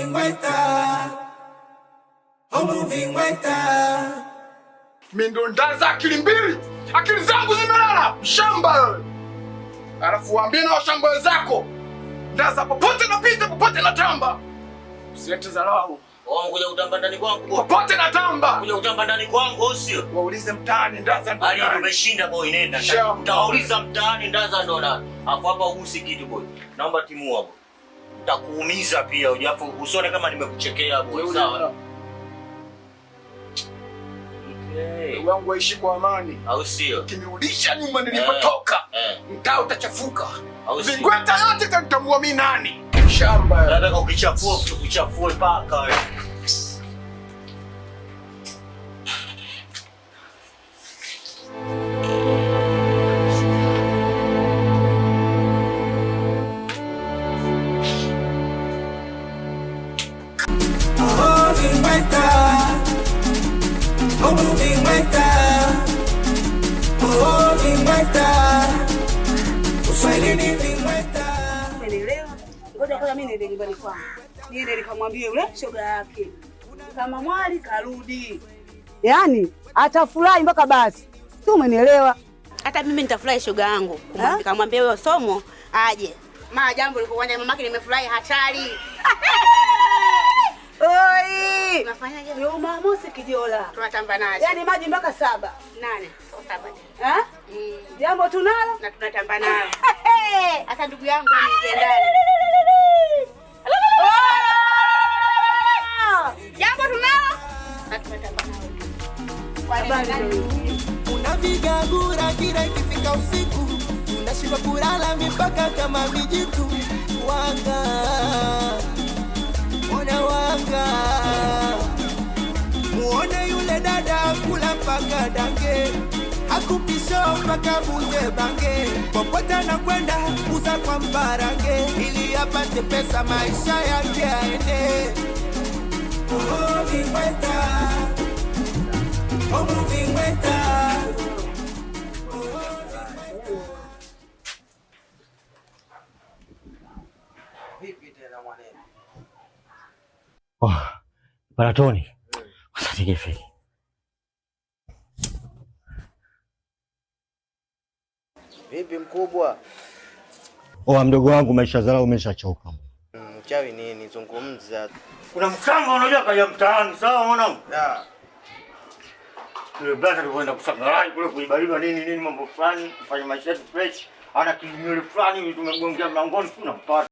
moving waiter. Oh, moving waiter. Mimi ndo ndaza akili mbili. Akili zangu zimelala. Shamba. Alafu waambie na shamba zako. Ndaza popote napita, popote natamba. Usilete dharau. Wao kuja kutamba ndani kwangu. Popote natamba. Kuja kutamba ndani kwangu sio? Waulize mtaani Ndaza ndo. Ali tumeshinda boy, nenda. Utauliza mtaani Ndaza ndo nani? Hapo hapa uhusi kitu boy. Naomba timu hapo. Nitakuumiza pia ujapo usione kama nimekuchekea boy, sawa? Wangu waishi kwa amani. Au sio? Kinirudisha nyuma nilipotoka. Mtaa utachafuka. Vingweta yote nitamwamini mimi nani? Shamba. Nataka ukichafua kuchafue paka wewe. Ngoja mimi niende nyumbani kwangu. Niende nikamwambie yule shoga yake. Kama mwali karudi. Yaani atafurahi mpaka basi. Tu umenielewa? Hata mimi nitafurahi shoga yangu. Nikamwambia wewe somo aje. Mama jambo liko kwanja mamake nimefurahi hatari. Oi! Unafanyaje? Ni Jumamosi kijiola. Tunatamba naye. Yaani maji mpaka 7. 8. So 7. Jambo tunalo na tunatamba nalo. Hata ndugu yangu ni ndani. Jambo tunalo na tunatamba nalo. Unavigagura kila ikifika usiku. Unashindwa kulala mipaka kama mijitu. Wanga. Ona wanga. Muone yule dada kula mpaka dange. Akupisho mpaka bunge bange. Popote anakwenda uza kwa mbarange. Ili apate pesa maisha yake aende. Oh, viweta. Oh, viweta. Vipi tena mwanene? Baratoni. Wasatike fiki. Vipi mkubwa? Mdogo wangu maisha zao umeshachoka. Mchawi nini? Zungumza. Kuna mkamba unajua kaja mtaani, sawa mwanangu? Da. Yule brother alikwenda kusangara kule kuibaliwa nini mambo fulani, kufanya maisha yetu fresh. Ana kinyole fulani tumegongea mlangoni tunampata.